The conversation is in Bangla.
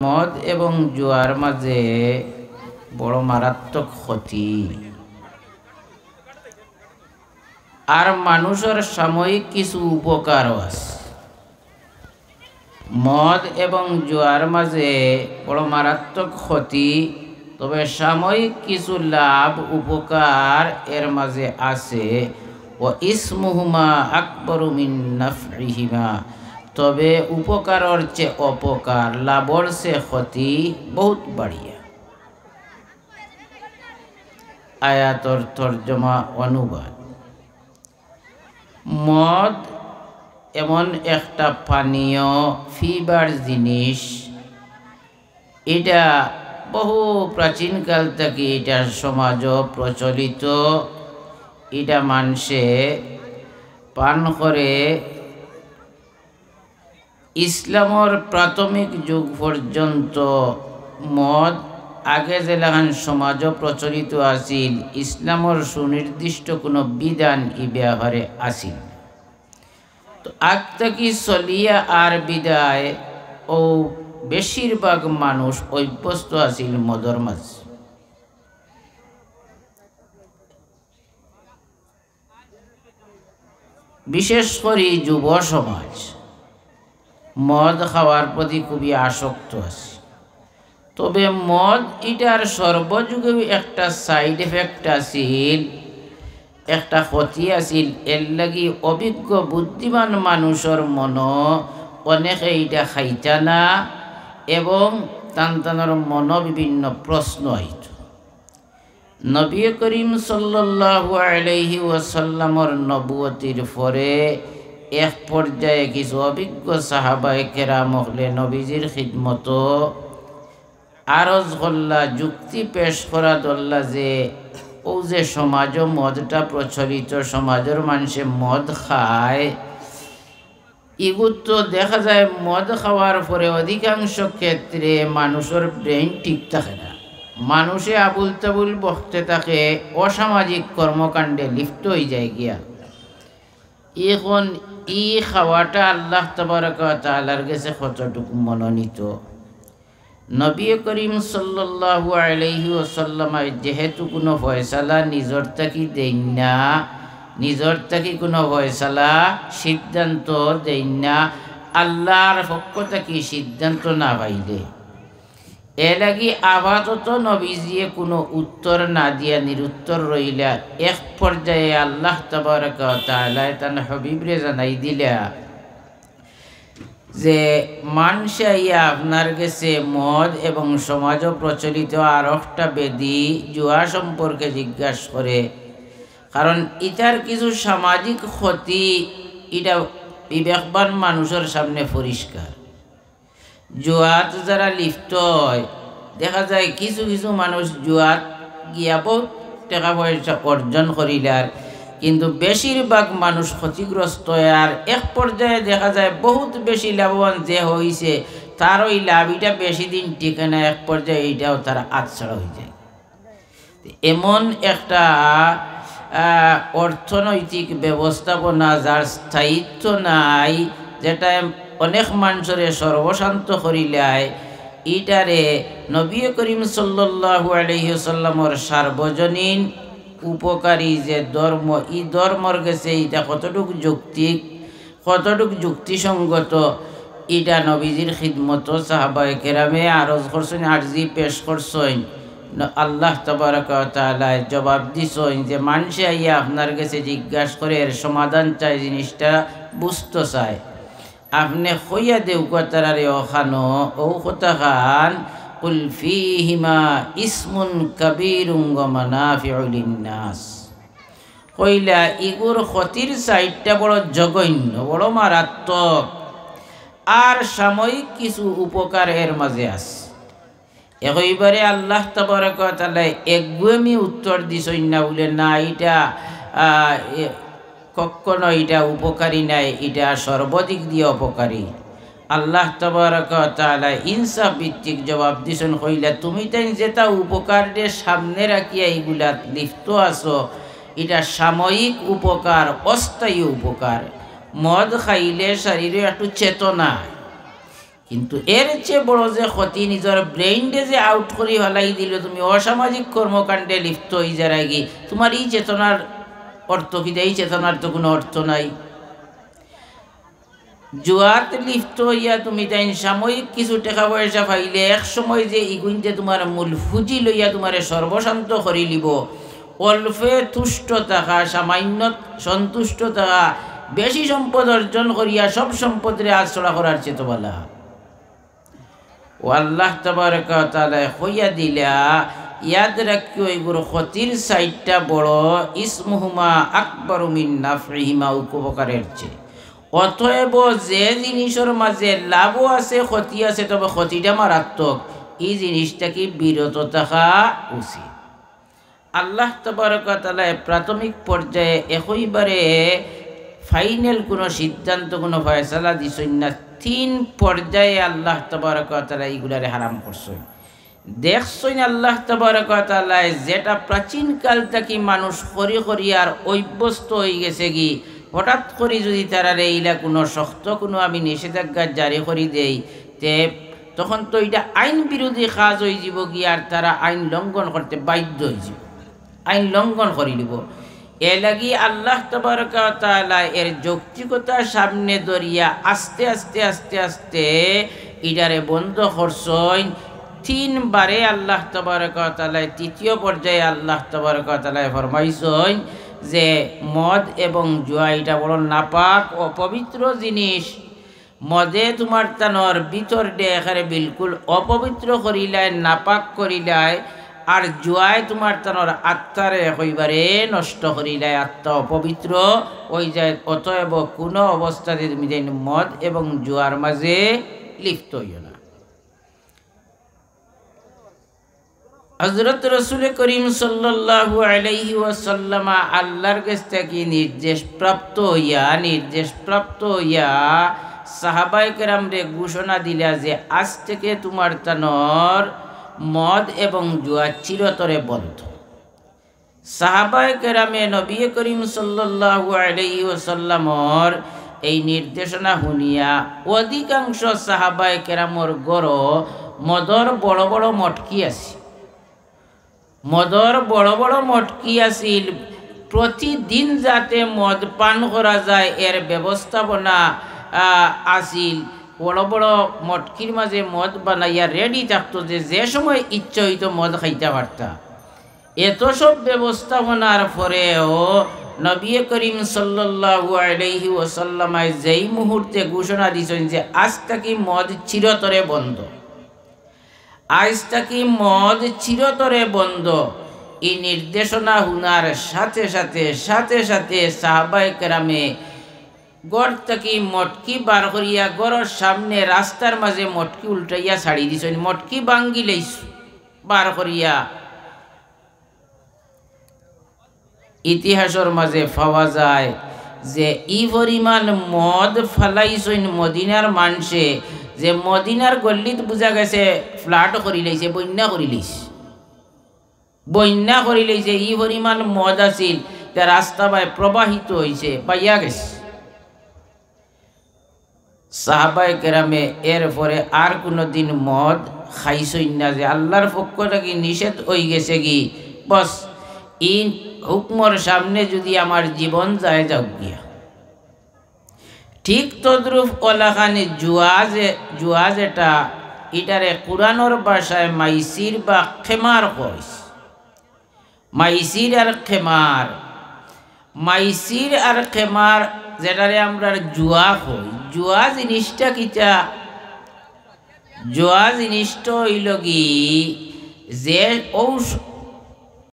মদ এবং জুয়ার মাঝে বড় মারাত্মক ক্ষতি। আর মানুষের সাময়িক কিছু উপকারও আছে। মদ এবং জুয়ার মাঝে বড় মারাত্মক ক্ষতি, তবে সাময়িক কিছু লাভ উপকার এর মাঝে আছে। ও ইসমুহুমা আকবরু মিন নাফইহিমা, তবে উপকারের চেয়ে অপকার, লাভর চেয়ে ক্ষতি বহুত বাড়িয়া। আয়াতর তর্জমা অনুবাদ। মদ এমন একটা পানীয় ফিবার জিনিস, এটা বহু প্রাচীনকাল থেকে এটা সমাজও প্রচলিত। এটা মানুষে পান করে ইসলামের প্রাথমিক যুগ পর্যন্ত। মদ আগে যেলাখান সমাজও প্রচলিত আছিল, ইসলামের সুনির্দিষ্ট কোনো বিধান ই ব্যাপারে আছিল। তো আগ থেকে চলিয়া আর বিদায় ও বেশিরভাগ মানুষ অভ্যস্ত আছিল মদর মাঝে। বিশেষ করে যুব সমাজ মদ খাওয়ার প্রতি খুবই আসক্ত আছে। তবে মদ এটার সর্বযুগে একটা সাইড এফেক্ট আছিল, একটা ক্ষতি আছিল। এর লাগি অভিজ্ঞ বুদ্ধিমান মানুষের মন অনেকে এটা খাইতা না, এবং তানতানোর মন বিভিন্ন প্রশ্ন আইত। নবী করিম সাল্লাল্লাহু আলাইহি ওয়াসাল্লামর নবুয়তির পরে এক পর্যায়ে কিছু অভিজ্ঞ সাহাবায়ে কেরাম হলে নবীজির খিদমত আরজ করলা, যুক্তি পেশ করা দল্লা যে ও যে সমাজও মদটা প্রচলিত, সমাজের মানুষে মদ খায়, এগুলো তো দেখা যায় মদ খাওয়ার পরে অধিকাংশ ক্ষেত্রে মানুষের ব্রেন ঠিক থাকে না। মানুষে আবুল তাবুল বকতে থাকে, অসামাজিক কর্মকাণ্ডে লিপ্ত হয়ে যায় গিয়া। এখন ই খাওয়াটা আল্লাহ তাবারক ওয়া তাআলার কাছে কতটুকু মনোনীত। নবী করিম সাল্লাল্লাহু আলাইহি ওয়াসাল্লাম যেহেতু কোনো ফয়সালা নিজর থাকি দেন না, নিজর থাকি কোনো ফয়সালা সিদ্ধান্ত দেন না, আল্লাহর পক্ষ থেকে সিদ্ধান্ত না পাইলে এ লাগি আপাতত নবীজিয়ে কোনো উত্তর না দিয়া নিরুত্তর রইলা। এক পর্যায়ে আল্লাহ তাবারক ওয়া তাআলা তার হাবিবরে জানাই দিলা যে মানুষে ইয়া আপনার কাছে মদ এবং সমাজও প্রচলিত আর একটা বেদি জুয়া সম্পর্কে জিজ্ঞাসা করে, কারণ এটার কিছু সামাজিক ক্ষতি এটা বিবেকবান মানুষের সামনে পরিষ্কার। জুয়াত যারা লিপ্ত হয়, দেখা যায় কিছু কিছু মানুষ জুয়াত গিয়া বহুত টাকা পয়সা অর্জন করিলার, কিন্তু বেশিরভাগ মানুষ ক্ষতিগ্রস্ত হয়। আর এক পর্যায়ে দেখা যায় বহুত বেশি লাভবান যে হয়েছে, তার ওই লাভ এটা বেশি দিন টিকে না, এক পর্যায়ে এইটাও তারা আচ্ছাড়া হয়ে যায়। এমন একটা অর্থনৈতিক ব্যবস্থাপনা যার স্থায়িত্ব নাই, যেটা অনেক মানুষের সর্বশান্ত করিলায়, ইটারে নবী করিম সাল্লাল্লাহু আলাইহি ওয়াসাল্লামর সার্বজনীন উপকারী যে ধর্ম, এই ধর্মর গেছে এটা কতটুকু যৌক্তিক, কতটুকু যুক্তিসঙ্গত, এটা নবীজির খিদমত সাহাবায়ে কেরামে আরজ করছেন, আরজি পেশ করছেন। আল্লাহ তাবারক ওয়া তাআলা জবাব দিছেন যে মানুষে আইয়া আপনার কাছে জিজ্ঞাসা করে এর সমাধান চায়, জিনিসটা বুঝতে চায়, আপনি হইয়া দেউ কথারে ওখানো ও কথা খান কুল ফীহিমা ইসমুন কাবীরুন ওয়া মানাফিউ লিন্নাস, কইলা ইগুর ক্ষতির সাইডটা বড় জঘন্য, বড় মারাত্মক, আর সাময়িক কিছু উপকার এর মাঝে আছে। এবারে আল্লাহ তাবারক ওয়া তাআলা একগুয়েমি উত্তর দিছেন না, বলে না এটা কখনো এটা উপকারী নাই, এটা সর্বাধিক দিয়ে অপকারী। আল্লাহ তাবারক ওয়া তাআলা ইনসাফ ভিত্তিক জবাব দিছেন, কইলা তুমি তাই যেটা উপকারের সামনে রাখিয়া এইগুলা লিপ্ত আছো, এটা সাময়িক উপকার, অস্থায়ী উপকার। মদ খাইলে শরীরে একটু চেতনা, কিন্তু এর চেয়ে বড় যে ক্ষতি নিজের ব্রেইনডে যে আউট করি হলাই দিল, তুমি অসামাজিক কর্মকাণ্ডে লিপ্ত হয়ে যারা গিয়ে তোমার এই চেতনার অর্থ কি? এই চেতনার তো কোনো অর্থ নাই। জুয়াত লিপ্ত হইয়া তুমি তাই সাময়িক কিছু টাকা পয়সা পাইলে এক সময় যে ইগুইনতে তোমার মূল ফুজি লইয়া তোমারে সর্বশান্ত করি লিব। অল্পে তুষ্ট থাকা, সামান্য সন্তুষ্ট থাকা, বেশি সম্পদ অর্জন করিয়া সব সম্পদরে আশ্রয় করার চেয়ে তো বলা। ও আল্লাহ তাবারক ওয়া তাআলা হইয়া দিলা ইয়াদ রাখিও এগুলো ক্ষতির সাইডটা বড়, ইসমুহুমা আকবারু মিন নাফইহিমা, উপকারের চেয়ে। অতএব যে জিনিসের মাঝে লাভও আছে ক্ষতি আছে, তবে ক্ষতিটা মারাত্মক, এই জিনিসটা কি বিরত থাকা উচিত। আল্লাহ তাবারক ওয়া তাআলা প্রাথমিক পর্যায়ে একইবারে ফাইনাল কোনো সিদ্ধান্ত, কোনো ফয়সালা দিছেন না। 3 পর্যায়ে আল্লাহ তাবারক ওয়া তাআলা এইগুলারে হারাম করছেন। দেখছেন আল্লাহ তাবারক ওয়া তাআলা যেটা প্রাচীনকাল থেকে মানুষ করি আর অভ্যস্ত হয়ে গেছে কি, হঠাৎ করে যদি তারা এইলা কোনো শক্ত কোনো আমি নিষেধাজ্ঞা জারি করে দেই, তে তখন তো এটা আইন বিরোধী কাজ হয়ে যাব কি, আর তারা আইন লঙ্ঘন করতে বাধ্য হয়ে যাব, আইন লঙ্ঘন করে নিব। এ লাগি আল্লাহ তাবারক ওয়া তাআলা এর যৌক্তিকতা সামনে ধরিয়া আস্তে আস্তে আস্তে আস্তে ইডারে বন্ধ করছেন। 3 বারে আল্লাহ তাবারক ওয়া তাআলা, 3য় পর্যায়ে আল্লাহ তাবারক ওয়া তাআলা ফরমাইছেন যে মদ এবং জুয়া এটা বড় নাপাক ও পবিত্র জিনিস। মদে তোমার তানোর ভিতর দিয়ে এখানে বিলকুল অপবিত্র করিলায়, নাপাক করিলায়, আর জুয়ায় তোমার তানোর আত্মারে হইবারে নষ্ট করিলায়, আত্মা অপবিত্র ওই যায়। অতএব কোনো অবস্থাতে তুমি যেন মদ এবং জুয়ার মাঝে লিপ্ত হইও না। হযরত রাসূল করিম সাল্লাল্লাহু আলাইহি ওয়াসাল্লাম আল্লাহর কাছ থেকে নির্দেশ প্রাপ্ত হইয়া সাহাবায়ে কেরামরে ঘোষণা দিলা যে আজ থেকে তোমার তানোর মদ এবং জুয়া চিরতরে বন্ধ। সাহাবায়ে কেরামে নবী করিম সাল্লাল্লাহু আলাইহি ওয়াসাল্লামর এই নির্দেশনা শুনিয়া অধিকাংশ সাহাবায়ে কেরামর গড় মদর বড় বড় মটকি আছে, মদর বড় বড় মটকি আছিল। প্রতিদিন যাতে মদ পান করা যায় এর ব্যবস্থাপনা আছিল। বড় বড় মটকির মাঝে মদ বানাইয়া রেডি থাকতো, যে সময় ইচ্ছা হইতো মদ খাইতে পারতা। এত সব ব্যবস্থাপনার পরেও নবী করিম সাল্লাল্লাহু আলাইহি ওয়াসাল্লাম যেই মুহূর্তে ঘোষণা দিয়েছেন যে আজ থেকে মদ চিরতরে বন্ধ, আজ থেকে মদ চিরতরে বন্ধ, এই নির্দেশনা হুনার সাথে সাথে সাহাবায়ে কেরামে গড় থেকে মটকি বার করিয়া গড়ের সামনে রাস্তার মাঝে মটকি উল্টাইয়া ছাড়ি দিছেন, মটকি ভাঙ্গি লইছ বার করিয়া। ইতিহাসের মাঝে পাওয়া যায় যে ই পরিমাণ মদ ফালাইছেন মদিনার মানুষে, যে মদিনার গল্লিত বুঝা গেছে ফ্লাট করি লাইছে, বন্যা করি লাইছে। ই পরিমাণ মদ আছিল, তা রাস্তা বাই প্রবাহিত হয়েছে, পাইয়া গেছে। সাহাবায়ে কেরামে এরপরে আর কোনো দিন মদ খাইছই না, যে আল্লাহর পক্ষ থেকে নিষেধ হয়ে গেছে কি, বস এই হুকমর সামনে যদি আমার জীবন যায় যাক গিয়া। ঠিক তদ্রুপ ওলাখানি জুয়া যেটা, এটারে কুরআনের ভাষায় মাইসির বা খেমার কইস। মাইসির আর খেমার যেটারে আমরা জুয়া কই। জুয়া জিনিসটা কিটা? জুয়া জিনিসটা হইল কি, যে